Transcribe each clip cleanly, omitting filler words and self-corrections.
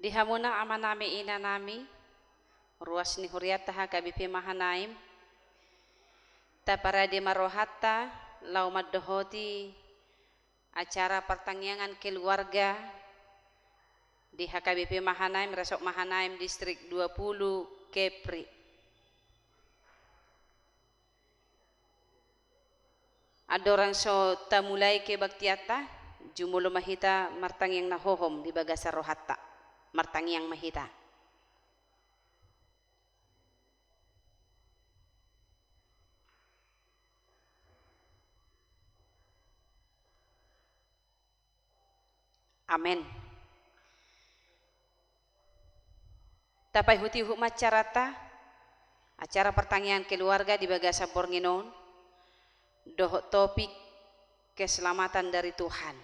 Dihamuna amanami inanami ruas ni huriataha kabipi mahanaim tapara di marohatta laumat dohoti acara pertangyangan keluarga di HKBP Mahanaim, Resok Mahanaim, Distrik 20, Kepri. Adorang so tamulai ke baktiata, jumulo mahita martangyang nahohom di bagasa rohatta, martangyang mahita. Amen. Tapai huti humat carata acara pertanyaan keluarga di bagasa Bornginon doh topik keselamatan dari Tuhan.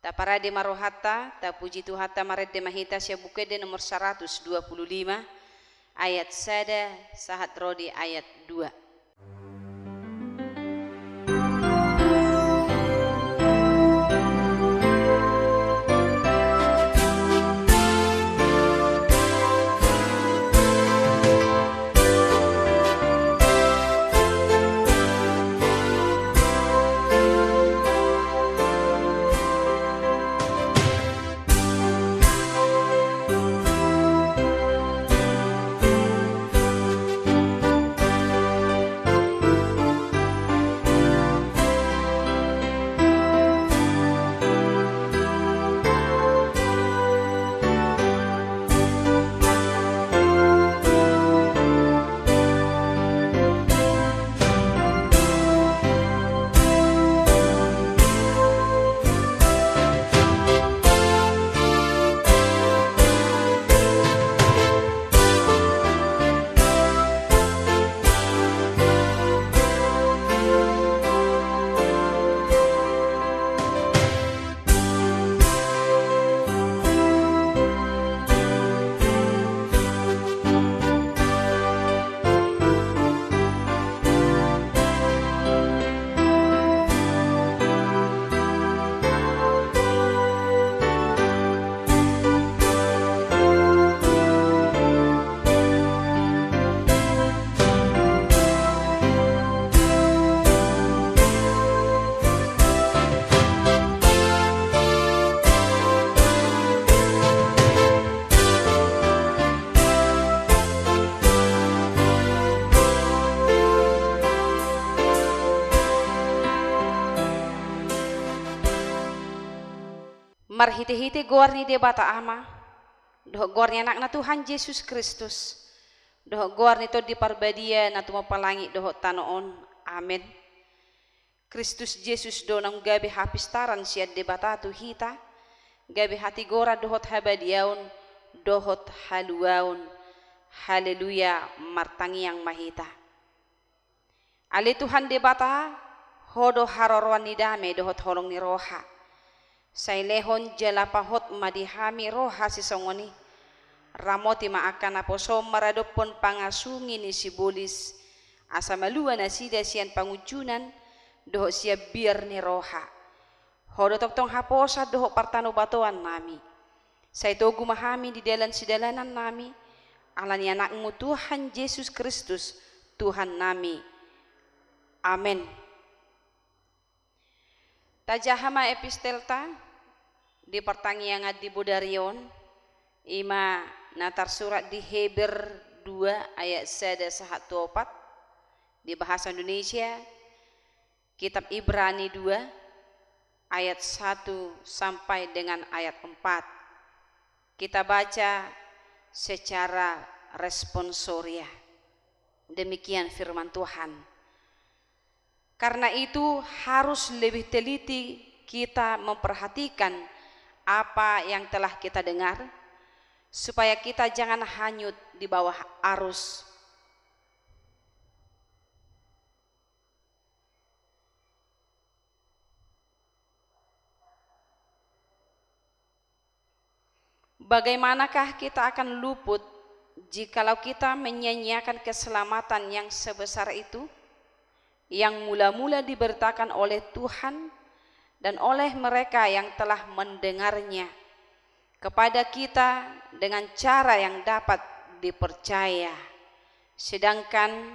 Tapara di marohata ta puji Tuhata maret de mahita syabuke de nomor 125 ayat sada sahat rodi ayat 2. Marhite-hite gorni de bata ama doh gorni anak na Tuhan Yesus Kristus doh gorni to di parbadia na tumapalangi doh tanoon amen. Kristus Yesus do nang gabi hapistaran siad de bata tu hita gabi hati gora dohot habadiaun dohot haluaun haleluya martangi yang mahita ale Tuhan de bata hodo harorwan nidame dohot holong ni roha sailehon jalapahot madihami roha sisongoni ramoti maakan aposo maradopon pangasungi ni sibulis asa malua nasida sian pangujunan doho siap biar ni roha hodo toktong haposa doho partano batoan nami saitogu mahami di dalan sidalanan nami alani anakmu Tuhan Yesus Kristus Tuhan nami amen. Tajahama epistelta di pertanyaan di Budarion ima natar surat di Heber 2 ayat 1 sahat 4 di bahasa Indonesia kitab Ibrani 2 ayat 1 sampai dengan ayat 4 kita baca secara responsoria demikian firman Tuhan. Karena itu harus lebih teliti kita memperhatikan apa yang telah kita dengar supaya kita jangan hanyut di bawah arus. Bagaimanakah kita akan luput jikalau kita menyanyiakan keselamatan yang sebesar itu? Yang mula-mula diberitakan oleh Tuhan dan oleh mereka yang telah mendengarnya kepada kita dengan cara yang dapat dipercaya. Sedangkan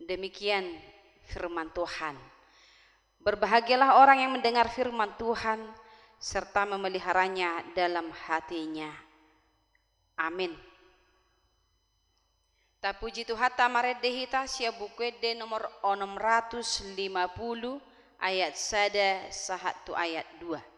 demikian firman Tuhan. Berbahagialah orang yang mendengar firman Tuhan serta memeliharanya dalam hatinya. Amin. Tapuji Tuhan tamarede hita sia bukwede nomor 650 ayat sada sahatu ayat 2.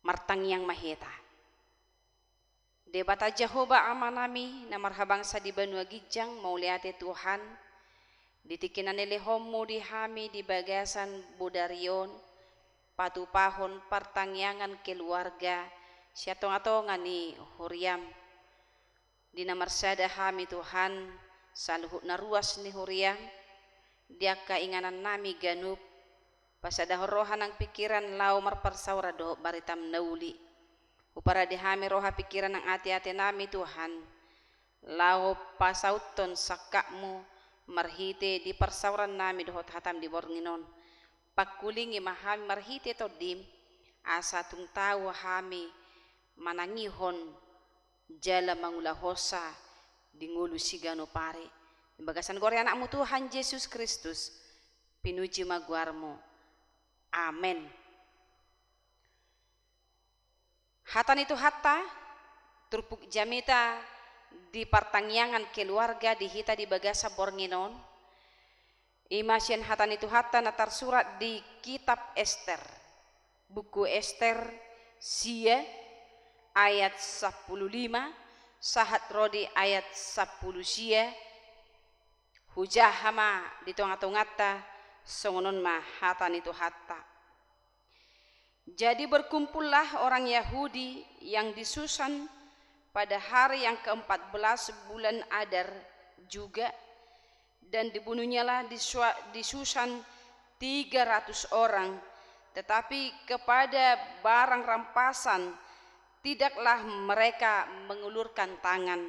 Martang yang maheta. Debata Jehovah amanami na marhabangsa di Banua Gijang mauliate Tuhan. Ditikinanele homo di hami di bagasan budarion. Patupahon pertangyangan keluarga. Siatong-atongan ni Huriam. Di namarsada hami Tuhan. Saluhut na ruas ni Huriam. Dia kainganan nami ganup. Pasada roha ng pikiran lau marparsaura do baritam nauli. Upara dihami roha pikiran ng ati-ati nami Tuhan. Lau pasauton sakakmu marhite di parsauran nami dohot hatam di bornginon. Pagkulingi mahami marhite to dim asa tung tawa hami manangihon jala mangulahosa di ngulu sigano pare. Bagasan gore anakmu Tuhan Yesus Kristus pinuji maguarmo. Amen. Hatan itu hatta turpuk jamita di pertangyangan keluarga di hita di bagasa bornginon. Imasyen hatan itu hatta natar surat di kitab Ester. Buku Ester sia ayat 15 sahat rodi ayat 10 sia hujahama di tonga-tongata songonon mah hatan itu hatta. Jadi berkumpullah orang Yahudi yang di Susan pada hari yang ke-14 bulan Adar juga, dan dibunuhnyalah di Susan 300 orang, tetapi kepada barang rampasan tidaklah mereka mengulurkan tangan.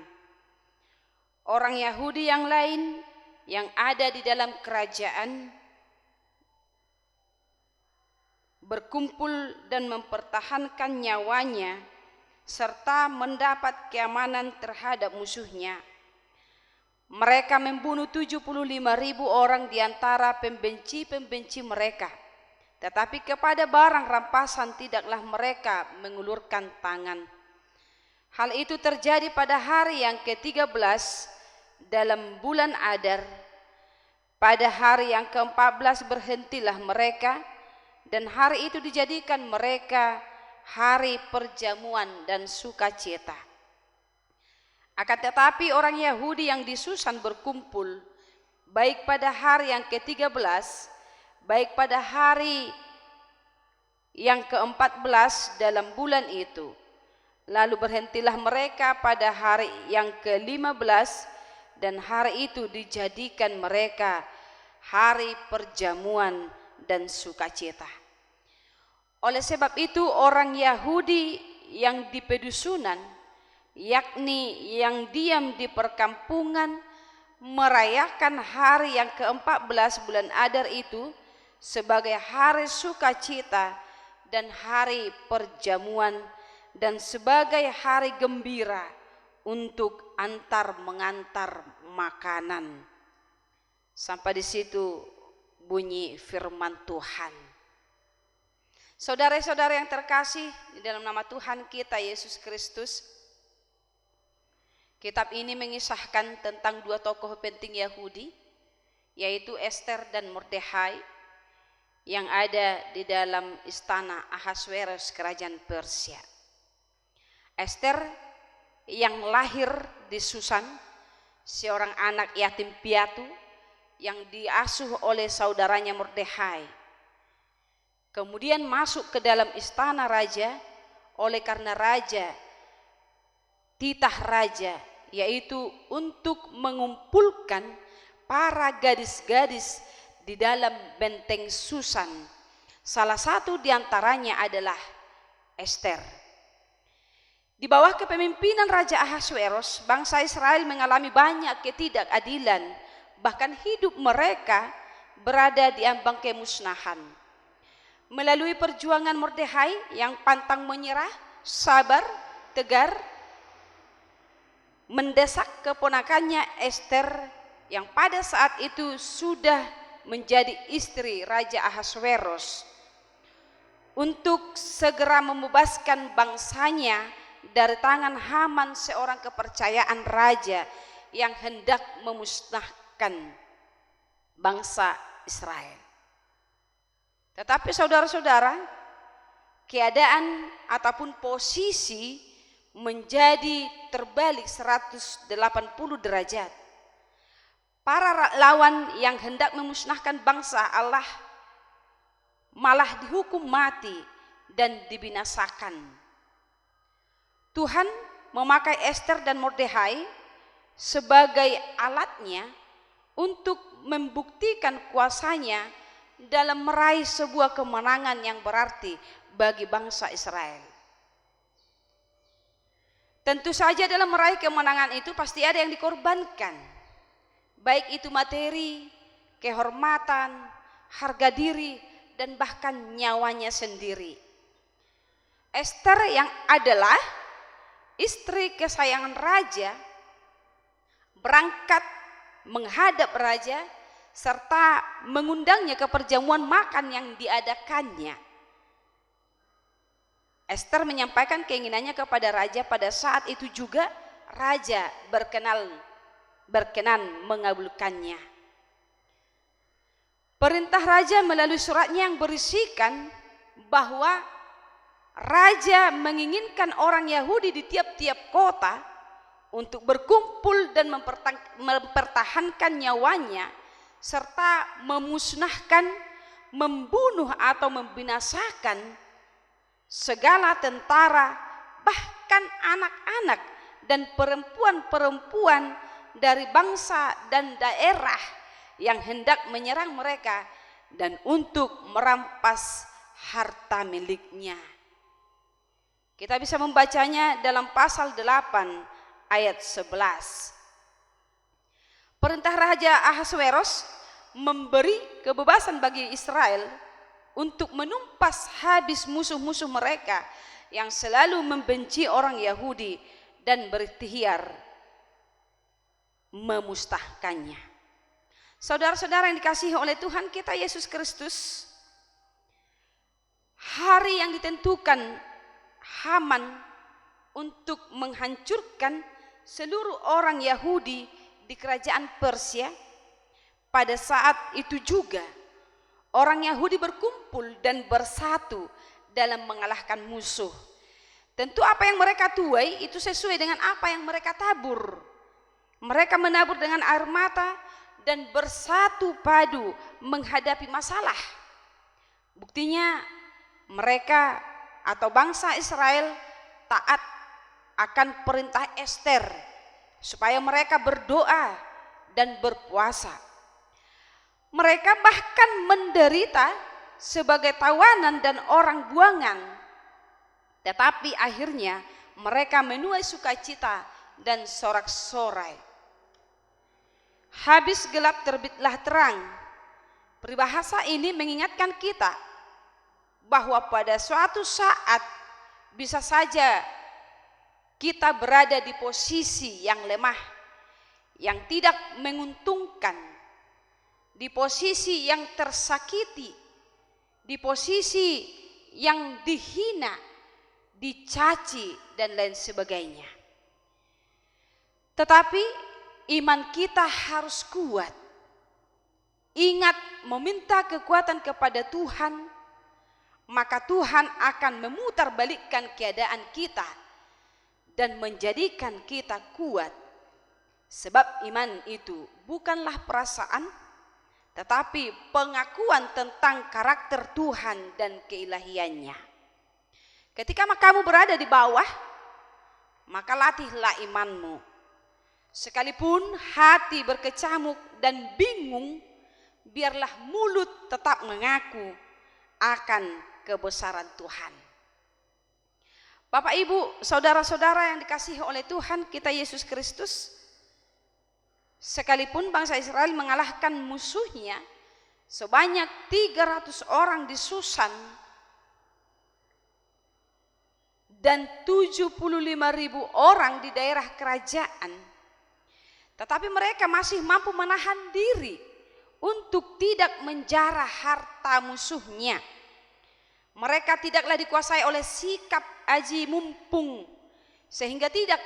Orang Yahudi yang lain yang ada di dalam kerajaan berkumpul dan mempertahankan nyawanya serta mendapat keamanan terhadap musuhnya. Mereka membunuh 75.000 orang di antara pembenci-pembenci mereka. Tetapi kepada barang rampasan tidaklah mereka mengulurkan tangan. Hal itu terjadi pada hari yang ke-13 dalam bulan Adar. Pada hari yang ke-14 berhentilah mereka, dan hari itu dijadikan mereka hari perjamuan dan sukacita. Akan tetapi orang Yahudi yang di Susan berkumpul baik pada hari yang ke-13, baik pada hari yang ke-14 dalam bulan itu. Lalu berhentilah mereka pada hari yang ke-15, dan hari itu dijadikan mereka hari perjamuan dan sukacita. Oleh sebab itu orang Yahudi yang di pedusunan, yakni yang diam di perkampungan merayakan hari yang ke-14 bulan Adar itu sebagai hari sukacita dan hari perjamuan dan sebagai hari gembira untuk antar mengantar makanan. Sampai di situ bunyi firman Tuhan. Saudara-saudara yang terkasih di dalam nama Tuhan kita Yesus Kristus, kitab ini mengisahkan tentang dua tokoh penting Yahudi, yaitu Ester dan Mordekhai, yang ada di dalam istana Ahasweros kerajaan Persia. Ester yang lahir di Susan, seorang anak yatim piatu yang diasuh oleh saudaranya Mordekhai. Kemudian masuk ke dalam istana raja oleh karena raja titah raja, yaitu untuk mengumpulkan para gadis-gadis di dalam benteng Susan. Salah satu diantaranya adalah Ester. Di bawah kepemimpinan Raja Ahasweros, bangsa Israel mengalami banyak ketidakadilan, bahkan hidup mereka berada di ambang kemusnahan. Melalui perjuangan Mordekhai yang pantang menyerah, sabar, tegar, mendesak keponakannya Ester yang pada saat itu sudah menjadi istri Raja Ahasweros untuk segera membebaskan bangsanya dari tangan Haman, seorang kepercayaan raja yang hendak memusnahkan bangsa Israel. Tetapi saudara-saudara, keadaan ataupun posisi menjadi terbalik 180 derajat. Para lawan yang hendak memusnahkan bangsa Allah malah dihukum mati dan dibinasakan. Tuhan memakai Ester dan Mordekhai sebagai alatnya untuk membuktikan kuasanya dalam meraih sebuah kemenangan yang berarti bagi bangsa Israel. Tentu saja dalam meraih kemenangan itu pasti ada yang dikorbankan, baik itu materi, kehormatan, harga diri, dan bahkan nyawanya sendiri. Ester yang adalah istri kesayangan raja berangkat menghadap raja serta mengundangnya ke perjamuan makan yang diadakannya. Ester menyampaikan keinginannya kepada raja. Pada saat itu juga raja berkenan mengabulkannya. Perintah raja melalui suratnya yang berisikan bahwa raja menginginkan orang Yahudi di tiap-tiap kota untuk berkumpul dan mempertahankan nyawanya serta memusnahkan, membunuh atau membinasakan segala tentara, bahkan anak-anak dan perempuan-perempuan dari bangsa dan daerah yang hendak menyerang mereka dan untuk merampas harta miliknya. Kita bisa membacanya dalam pasal 8 ayat 11. Perintah Raja Ahasweros memberi kebebasan bagi Israel untuk menumpas habis musuh-musuh mereka yang selalu membenci orang Yahudi dan berikhtiar memusnahkannya. Saudara-saudara yang dikasihi oleh Tuhan kita Yesus Kristus, hari yang ditentukan Haman untuk menghancurkan seluruh orang Yahudi di kerajaan Persia, pada saat itu juga orang Yahudi berkumpul dan bersatu dalam mengalahkan musuh. Tentu apa yang mereka tuai itu sesuai dengan apa yang mereka tabur. Mereka menabur dengan air mata dan bersatu padu menghadapi masalah. Buktinya mereka atau bangsa Israel taat akan perintah Ester supaya mereka berdoa dan berpuasa. Mereka bahkan menderita sebagai tawanan dan orang buangan. Tetapi akhirnya mereka menuai sukacita dan sorak-sorai. habis gelap terbitlah terang. Peribahasa ini mengingatkan kita bahwa pada suatu saat bisa saja kita berada di posisi yang lemah, yang tidak menguntungkan, di posisi yang tersakiti, di posisi yang dihina, dicaci, dan lain sebagainya. Tetapi iman kita harus kuat. Ingat, meminta kekuatan kepada Tuhan, maka Tuhan akan memutarbalikkan keadaan kita dan menjadikan kita kuat. Sebab iman itu bukanlah perasaan, tetapi pengakuan tentang karakter Tuhan dan keilahiannya. Ketika kamu berada di bawah, maka latihlah imanmu. Sekalipun hati berkecamuk dan bingung, biarlah mulut tetap mengaku akan kebesaran Tuhan. Bapak, Ibu, saudara-saudara yang dikasihi oleh Tuhan kita Yesus Kristus, sekalipun bangsa Israel mengalahkan musuhnya sebanyak 300 orang di Susan dan 75.000 orang di daerah kerajaan, tetapi mereka masih mampu menahan diri untuk tidak menjarah harta musuhnya. Mereka tidaklah dikuasai oleh sikap aji mumpung, sehingga tidak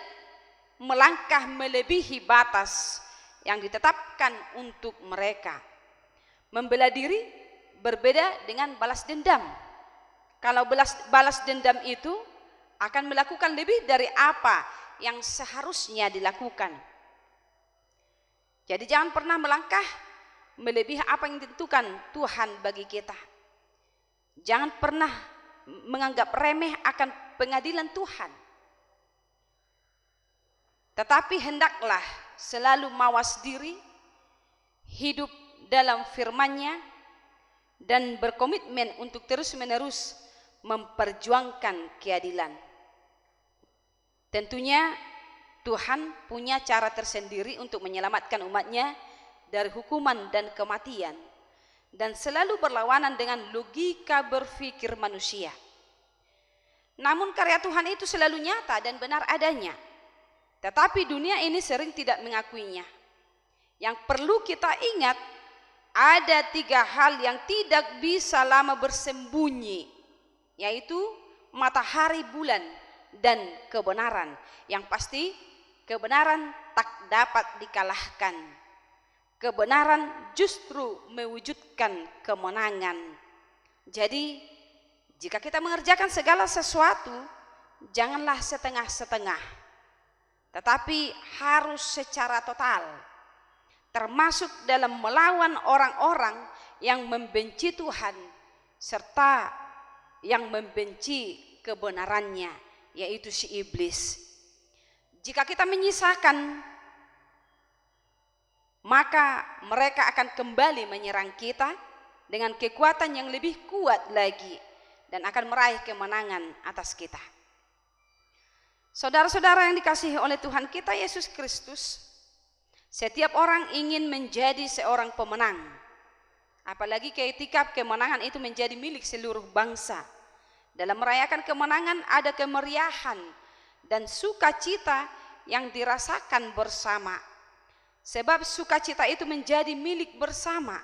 melangkah melebihi batas yang ditetapkan untuk mereka. Membela diri berbeda dengan balas dendam. Kalau balas dendam itu akan melakukan lebih dari apa yang seharusnya dilakukan. Jadi jangan pernah melangkah melebihi apa yang ditentukan Tuhan bagi kita. Jangan pernah menganggap remeh akan pengadilan Tuhan. Tetapi hendaklah selalu mawas diri, hidup dalam firman-Nya, dan berkomitmen untuk terus-menerus memperjuangkan keadilan. Tentunya Tuhan punya cara tersendiri untuk menyelamatkan umat-Nya dari hukuman dan kematian, dan selalu berlawanan dengan logika berpikir manusia. Namun karya Tuhan itu selalu nyata dan benar adanya, tetapi dunia ini sering tidak mengakuinya. Yang perlu kita ingat, ada 3 hal yang tidak bisa lama bersembunyi, yaitu matahari, bulan, dan kebenaran. Yang pasti kebenaran tak dapat dikalahkan. Kebenaran justru mewujudkan kemenangan. Jadi, jika kita mengerjakan segala sesuatu, janganlah setengah-setengah, tetapi harus secara total, termasuk dalam melawan orang-orang yang membenci Tuhan serta yang membenci kebenarannya, yaitu si iblis. Jika kita menyisakan, maka mereka akan kembali menyerang kita dengan kekuatan yang lebih kuat lagi dan akan meraih kemenangan atas kita. Saudara-saudara yang dikasihi oleh Tuhan kita Yesus Kristus, setiap orang ingin menjadi seorang pemenang. Apalagi ketika kemenangan itu menjadi milik seluruh bangsa. Dalam merayakan kemenangan ada kemeriahan dan sukacita yang dirasakan bersama. Sebab sukacita itu menjadi milik bersama.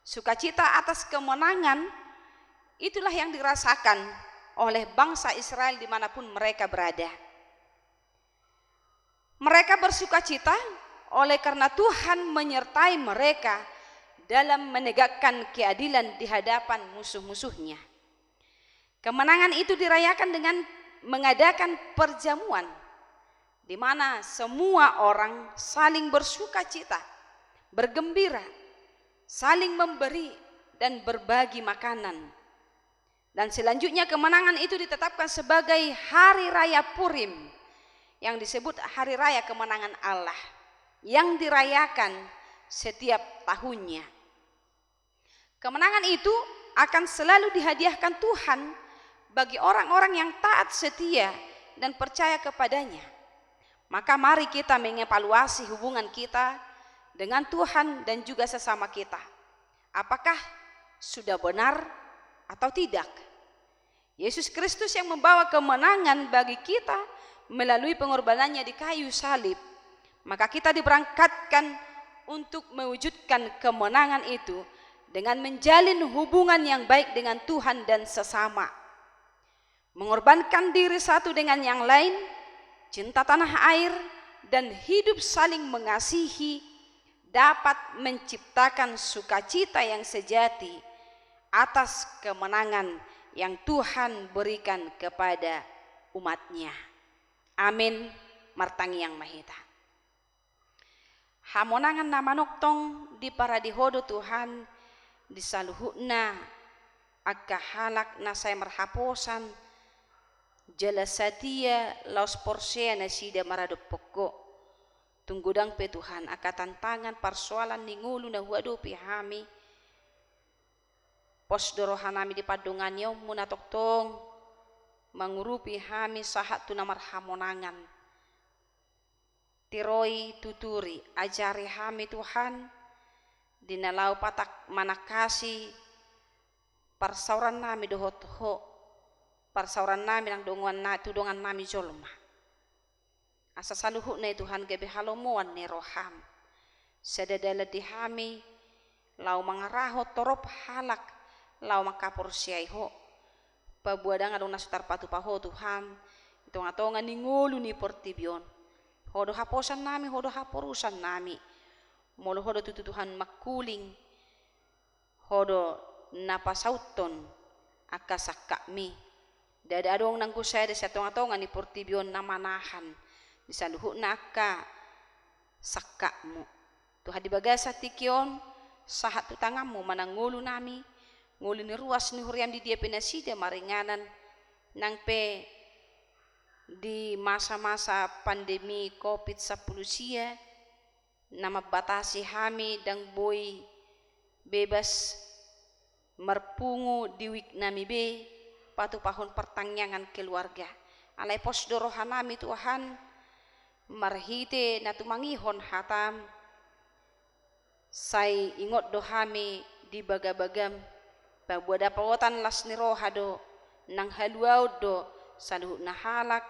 Sukacita atas kemenangan itulah yang dirasakan oleh bangsa Israel dimanapun mereka berada. Mereka bersukacita oleh karena Tuhan menyertai mereka dalam menegakkan keadilan di hadapan musuh-musuhnya. Kemenangan itu dirayakan dengan mengadakan perjamuan, di mana semua orang saling bersukacita, bergembira, saling memberi dan berbagi makanan. Dan selanjutnya kemenangan itu ditetapkan sebagai hari raya Purim, yang disebut hari raya kemenangan Allah, yang dirayakan setiap tahunnya. Kemenangan itu akan selalu dihadiahkan Tuhan bagi orang-orang yang taat, setia, dan percaya kepadanya. Maka mari kita mengevaluasi hubungan kita dengan Tuhan dan juga sesama kita. Apakah sudah benar atau tidak? Yesus Kristus yang membawa kemenangan bagi kita melalui pengorbanannya di kayu salib. Maka kita diberangkatkan untuk mewujudkan kemenangan itu dengan menjalin hubungan yang baik dengan Tuhan dan sesama. Mengorbankan diri satu dengan yang lain, cinta tanah air, dan hidup saling mengasihi dapat menciptakan sukacita yang sejati atas kemenangan yang Tuhan berikan kepada umatnya. Amin. Martangi yang mahita. Hamonangan nama noktong di para dihodo Tuhan disaluhuna akka halak na saya merhaposan jelasatia laos porsea na sida marado pokok tunggudang pe Tuhan akka tantangan persoalan ningulu na huadu pihami pos dorohanami di padungan yaw muna toktong mengurupi hami sahat tu namar hamonangan tiroi tuturi ajari hami Tuhan dinalau patak manakasi parsauran nami dohot ho parsauran nami nang tudongan nami jolma asa saluhu na Tuhan gebe halomuan ni roham sedadala di hami lau mangaraho torop halak lau makapur siai ho pabuadang adong nasutar patu paho Tuhan itong atongan ni ngulu ni portibion hodo haposan nami hodo haporusan nami molo hodo tutu Tuhan makuling hodo napasauton akasak kami dada adong nang kusaya desa atong-atongan ni portibion na manahan disaluhu na akka sakkamu Tuhan dibagasa tikion sahat tu tanganmu manangulu nami ngulu ni ruas ni huriam di dia penasida maringanan nang pe di masa-masa pandemi COVID-19 sia nama batasi hami dan boy bebas merpungu di wik nami be patu pahun pertangyangan keluarga alai pos dorohan nami Tuhan marhite na tumangihon hatam sai ingot dohami di baga-bagam pabuada pawatan las ni rohado nang haluau do saluh na halak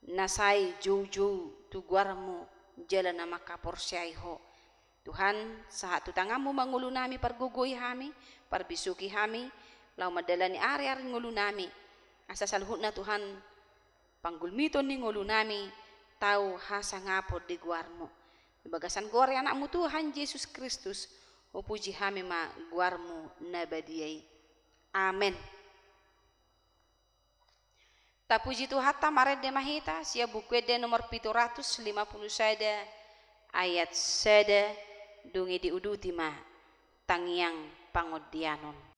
nasai jauh-jauh tuguarmu jalan nama kapor syaiho Tuhan saat tu tanganmu mangulu nami pergugui hami perbisuki hami lau madalani area ngulu nami asa saluhut na Tuhan panggulmito ni ngulu nami tahu hasa ngapo di guarmu bagasan gore anakmu Tuhan Yesus Kristus upuji hami ma guarmu nabadiai amin. Tapuji Tuhan tamaret de mahita sia buku de nomor 750 sada ayat sada dungi diuduti ma tangiang pangodianon.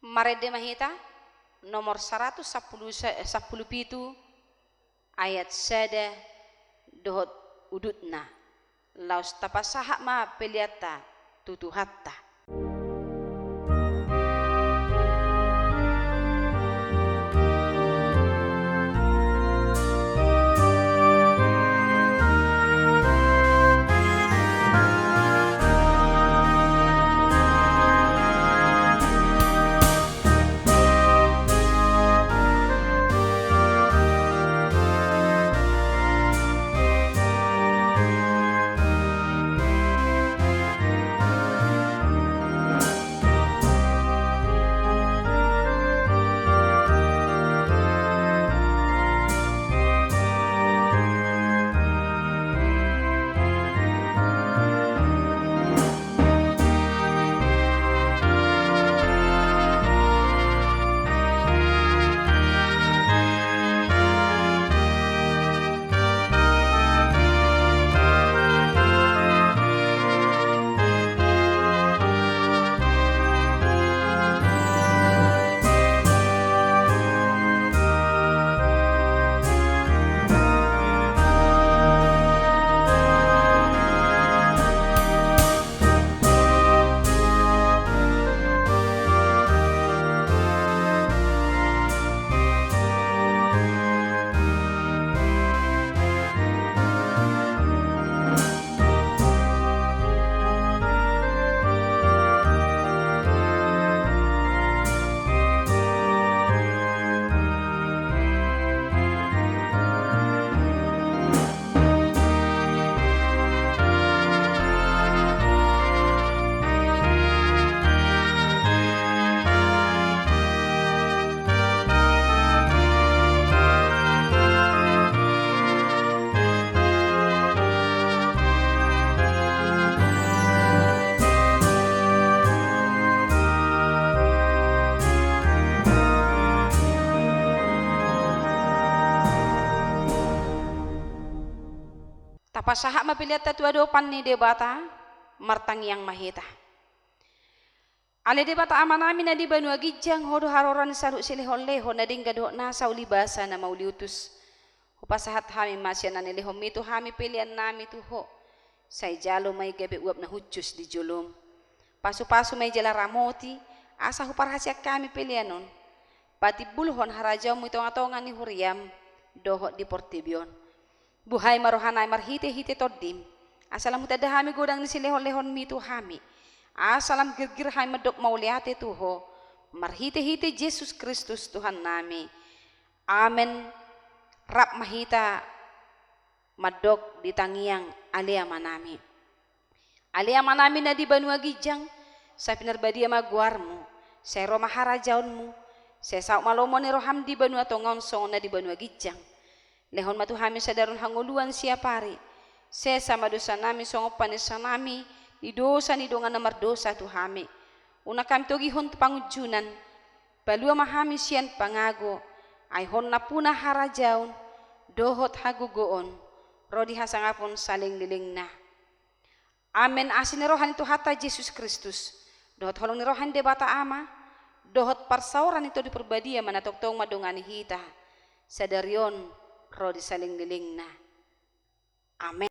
Marede mahita nomor 110 pitu ayat sada dohot udutna laus tapasaha ma peliata tutuhatta. Tapasaha mapiliata tua dopan ni debata martang yang mahita. Ale debata amanami na di banua gijang hodo haroran salu silehon-lehon na dingga doh nasa ulibasa na mauliutus. Upasahat hami masya na nilehom itu hami pilihan nami tuho. Say jalo may gabi uap na hucus di julum. Pasu-pasu may jala ramoti asa huparhasya kami pilihanon. Pati bulhon harajaw mo itong atongan ni huriam doho di portibion. Buhay marohanay marhite-hite todim. Asalam hutadahami godang ni silehon-lehon mito hami. Asalam girgir hay madok mauliate tuho. Marhite-hite Jesus Kristus Tuhan nami. Amen. Rap mahita madok di tangiang alia manami. Alia manami na di banua gijang. Sa pinarbadia maguarmu. Sa roma harajaunmu. Sa sauk malomo ni roham di banua tongon song na di banua gijang. Lehon matu hami sadarun hanguluan siapari. Sesa madosa nami songopan sa nami. Di dosa ni dongan na mardosa tu hami. Una kami togi hon pangujunan. Balua mahami siyan pangago. Ay hon na puna harajaun. Dohot hagugoon. Rodi hasangapon saling liling na. Amen asin rohan itu hata Jesus Kristus. Dohot holong ni rohan debata ama. Dohot parsauran itu di perbadia manatoktong madongani hita. Sadarion rodi saling liling na. Amen.